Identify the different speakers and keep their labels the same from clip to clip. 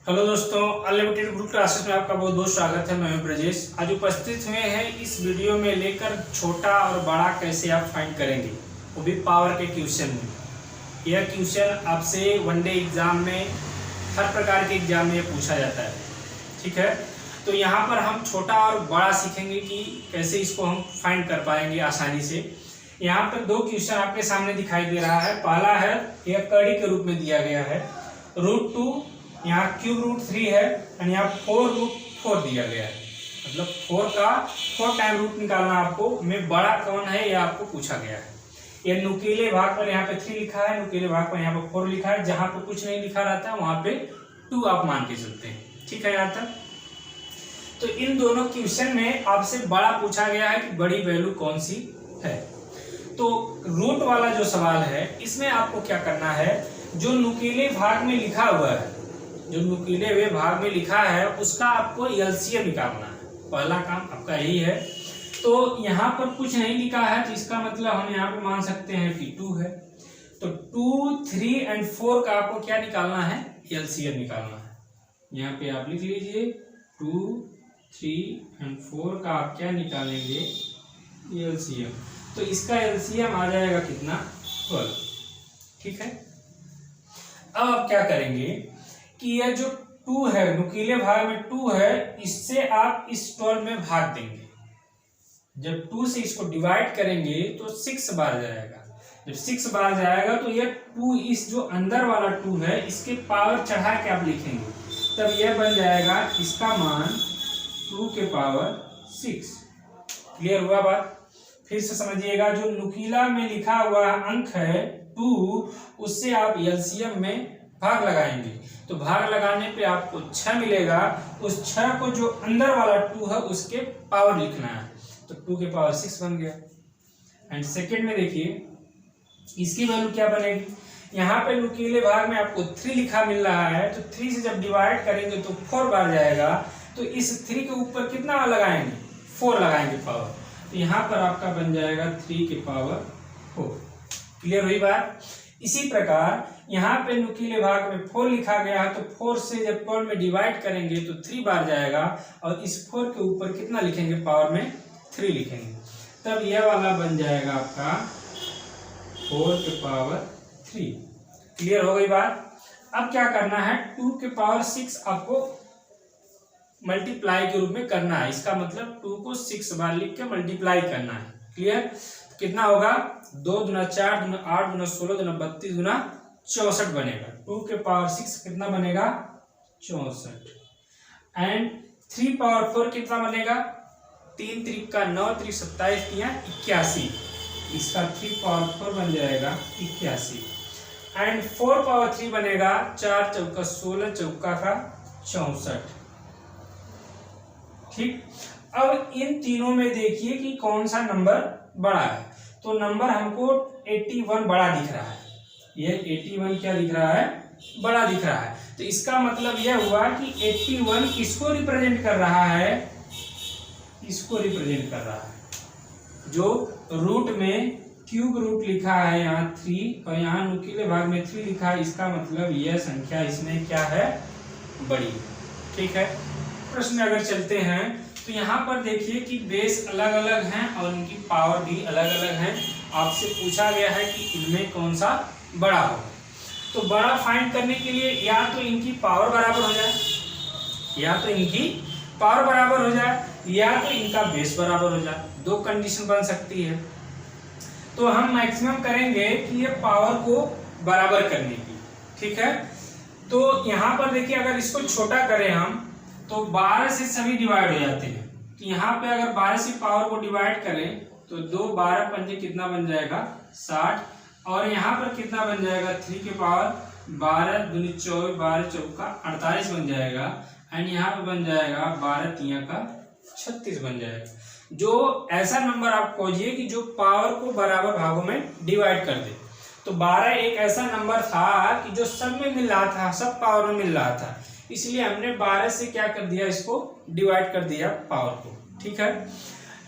Speaker 1: Hello दोस्तों, unlimited group classes में आपका बहुत बहुत स्वागत है। मैं हूं ब्रजेश। आज उपस्थित हुए हैं इस वीडियो में लेकर छोटा और बड़ा कैसे आप फाइंड करेंगे, वो भी पावर के क्वेश्चन में। यह क्वेश्चन आपसे वनडे एग्जाम में, हर प्रकार के एग्जाम में पूछा जाता है। ठीक है, तो यहाँ पर हम छोटा और बड़ा सीखेंगे कि कैसे इसको हम फाइंड कर पाएंगे आसानी से। यहाँ पर दो क्वेश्चन आपके सामने दिखाई दे रहा है। पहला है, यह कड़ी के रूप में दिया गया है, √2, यहाँ क्यूब √3 है और यहाँ 4√4 दिया गया है। मतलब 4 का 4 टाइम रूट निकालना आपको, में बड़ा कौन है यह आपको पूछा गया है। ये नुकीले भाग पर यहाँ पे 3 लिखा है, नुकीले भाग पर यहाँ पे 4 लिखा है। जहां पे कुछ नहीं लिखा रहता है वहां पे 2 आप मान के चलते हैं। ठीक है यहाँ तक। तो इन दोनों क्वेश्चन में आपसे बड़ा पूछा गया है कि बड़ी वैल्यू कौन सी है। तो रूट वाला जो सवाल है, इसमें आपको क्या करना है, जो नुकीले भाग में लिखा हुआ है, जो नुकीले हुए भाग में लिखा है उसका आपको एलसीएम निकालना है। पहला काम आपका यही है। तो यहाँ पर कुछ नहीं लिखा है, तो इसका मतलब हम यहाँ पे मान सकते हैं कि 2 है। तो 2, 3 और 4 का आपको क्या निकालना है, एलसीएम निकालना है। यहाँ पे आप लिख लीजिए 2, 3 और 4 का आप क्या निकालेंगे, एलसीएम। तो इसका एलसीएम आ जाएगा कितना, 12। ठीक है, अब आप क्या करेंगे कि यह जो 2 है, नुकीले भाग में 2 है, इससे आप इस 12 में भाग देंगे। जब 2 से इसको डिवाइड करेंगे तो 6 बार जाएगा। जब 6 बार जाएगा तो यह 2, इस जो अंदर वाला 2 है, इसके पावर चढ़ा के आप लिखेंगे, तब यह बन जाएगा इसका मान 2 के पावर 6। क्लियर हुआ बात? फिर से समझिएगा, जो नुकीला में लिखा हुआ अंक है 2, उससे आप एलसीएम में भाग लगाएंगे। तो भाग लगाने पे आपको 6 मिलेगा। उस 6 को जो अंदर वाला 2 है उसके पावर लिखना है, तो 2 के पावर 6 बन गया। एंड सेकेंड में देखिए इसकी वैल्यू क्या बनेगी। यहाँ पे नुकीले भाग में आपको 3 लिखा मिल रहा है, तो 3 से जब डिवाइड करेंगे तो 4 बार जाएगा। तो इस 3 के ऊपर कितना लगाएंगे, 4 लगाएंगे पावर। तो यहाँ पर आपका बन जाएगा 3 के पावर 4। क्लियर हुई बात? इसी प्रकार यहाँ पे नुकीले भाग में 4 लिखा गया है, तो 4 से जब 12 में डिवाइड करेंगे तो 3 बार जाएगा, और इस 4 के ऊपर कितना लिखेंगे, पावर में 3 लिखेंगे, तब यह वाला बन जाएगा आपका 4 के पावर 3। क्लियर हो गई बात? अब क्या करना है, 2 के पावर 6 आपको मल्टीप्लाई के रूप में करना है। इसका मतलब 2 को 6 बार लिख के मल्टीप्लाई करना है। क्लियर? कितना होगा, 2 दूना 4 दूना 8 दूना 16 दूना 32 दूना 64 बनेगा। 2 के पावर 6 कितना बनेगा, 64। एंड 3 पावर 4 कितना बनेगा, 3 त्रिक का 9, 3 27 81। इसका 3 पावर 4 बन जाएगा 81। एंड 4 पावर 3 बनेगा 4 चौका 16 चौका का 64। ठीक, अब इन तीनों में देखिए कि कौन सा नंबर बड़ा है। तो नंबर हमको 81 बड़ा दिख रहा है। ये 81 क्या दिख रहा है, बड़ा दिख रहा है। तो इसका मतलब यह हुआ कि 81 किसको रिप्रेजेंट कर रहा है, इसको रिप्रेजेंट कर रहा है। जो रूट में क्यूब रूट लिखा है यहाँ 3, और यहाँ नुकीले भाग में 3 लिखा है, इसका मतलब यह संख्या इसमें क्या है, बड़ी। ठीक है, प्रश्न में अगर चलते हैं तो यहाँ पर देखिए कि बेस अलग अलग हैं और इनकी पावर भी अलग अलग हैं। आपसे पूछा गया है कि इनमें कौन सा बड़ा हो। तो बड़ा फाइंड करने के लिए या तो इनकी पावर बराबर हो जाए, या तो इनकी पावर बराबर हो जाए, या तो इनका बेस बराबर हो जाए। 2 कंडीशन बन सकती है। तो हम मैक्सिमम करेंगे कि ये पावर को बराबर करने की। ठीक है, तो यहाँ पर देखिए अगर इसको छोटा करें हम, तो 12 से सभी डिवाइड हो जाते हैं। तो यहाँ पे अगर 12 से पावर को डिवाइड करें तो 2 12 पंजे कितना बन जाएगा, 60। और यहाँ पर कितना बन जाएगा, 3 के पावर 12 दूनी 24, 12 चौका 48 बन जाएगा। एंड यहाँ पे बन जाएगा 12 तिया का 36 बन जाएगा। जो ऐसा नंबर आप खोजिए कि जो पावर को बराबर भागों में डिवाइड कर दे। तो 12 एक ऐसा नंबर था कि जो सब में मिल रहा था, सब पावर में मिल रहा था, इसलिए हमने 12 से क्या कर दिया, इसको डिवाइड कर दिया पावर को। ठीक है,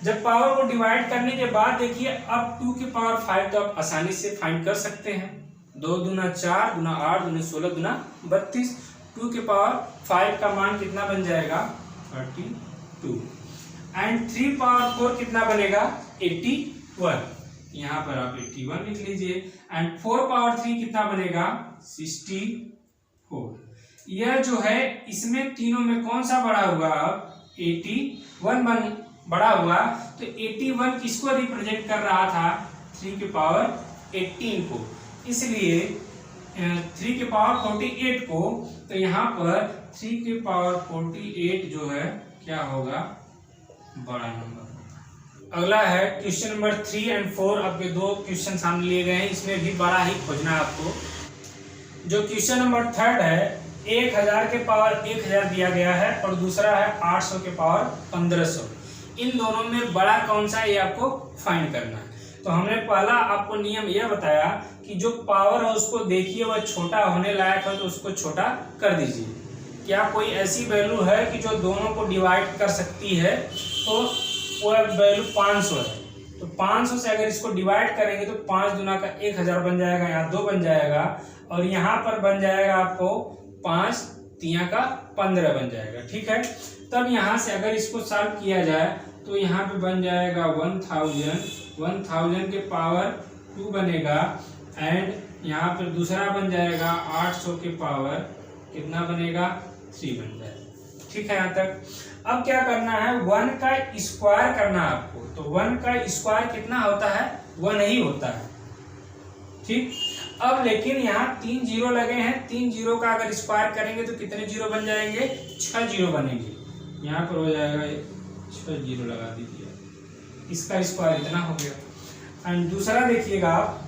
Speaker 1: जब पावर को डिवाइड करने के बाद देखिए अब 2 की पावर 5 तो आप आसानी से फाइंड कर सकते हैं। 2 दूना 4 दूना 8 दूना 16 दूना 32। 2 के पावर 5 का मान कितना बन जाएगा 32 एंड 3 पावर 4 कितना बनेगा 81। यहाँ पर आप 81 लिख लीजिए एंड 4 पावर 3 कितना बनेगा 64। यह जो है इसमें तीनों में कौन सा बड़ा हुआ अब 81 बड़ा हुआ, तो 81 किसको रिप्रेजेंट कर रहा था 3 के पावर 18 को, इसलिए 3 के पावर 48 को, तो यहाँ पर 3 के पावर 48 जो है क्या होगा बड़ा नंबर। अगला है क्वेश्चन नंबर 3 और 4। आपके दो क्वेश्चन सामने लिए गए हैं, इसमें भी बड़ा ही खोजना है आपको। जो क्वेश्चन नंबर 3 है 1000 के पावर 1000 दिया गया है और दूसरा है 800 के पावर 1500। इन दोनों में बड़ा कौन सा है ये आपको फाइंड करना है। तो हमने पहला आपको नियम यह बताया कि जो पावर है उसको देखिए वह छोटा होने लायक है तो उसको छोटा कर दीजिए। क्या कोई ऐसी वैल्यू है कि जो दोनों को डिवाइड कर सकती है, तो वह वैल्यू 500 है। तो 500 से अगर इसको डिवाइड करेंगे तो 5 दूना का 1000 बन जाएगा, यहाँ 2 बन जाएगा और यहाँ पर बन जाएगा आपको 5 तिया का 15 बन जाएगा। ठीक है, तब यहाँ से अगर इसको सॉल्व किया जाए तो यहाँ पे बन जाएगा 1000 के पावर 2 बनेगा एंड यहाँ पर दूसरा बन जाएगा 800 के पावर कितना बनेगा 3 बन जाएगा। ठीक है, यहाँ तक। अब क्या करना है 1 का स्क्वायर करना है आपको। तो 1 का स्क्वायर कितना होता है 1 ही होता है। ठीक, अब लेकिन यहाँ 3 जीरो लगे हैं, 3 जीरो का अगर स्क्वायर करेंगे तो कितने जीरो बन जाएंगे 6 जीरो बनेंगे। यहाँ पर हो जाएगा 6 जीरो लगा दीजिए, इसका स्क्वायर इतना हो गया। एंड दूसरा देखिएगा आप,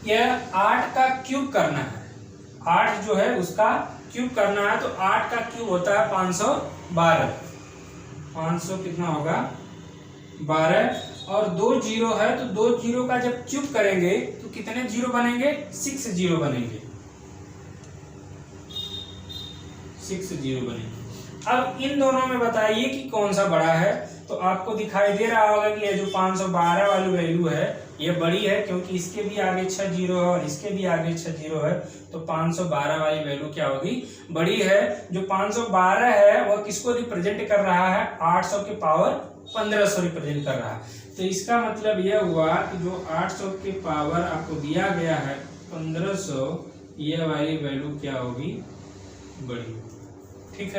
Speaker 1: यह 8 का क्यूब करना है। 8 जो है उसका क्यूब करना है, तो 8 का क्यूब होता है 512। 500 कितना होगा 12 और 2 जीरो है, तो 2 जीरो का जब क्यूब करेंगे तो कितने जीरो बनेंगे 6 जीरो बनेंगे, 6 जीरो बनेंगे। अब इन दोनों में बताइए कि कौन सा बड़ा है। तो आपको दिखाई दे रहा होगा कि ये जो 512 वाली वैल्यू है ये बड़ी है, क्योंकि इसके भी आगे 6 जीरो है और इसके भी आगे 6 जीरो है, तो 512 वाली वैल्यू क्या होगी बड़ी है। जो 512 है वह किसको रिप्रेजेंट कर रहा है 800 के पावर 1500 रिप्रेजेंट कर रहा है। तो इसका मतलब यह हुआ कि जो 800 के पावर आपको दिया गया है 1500, ये वाली वैल्यू क्या होगी बड़ी।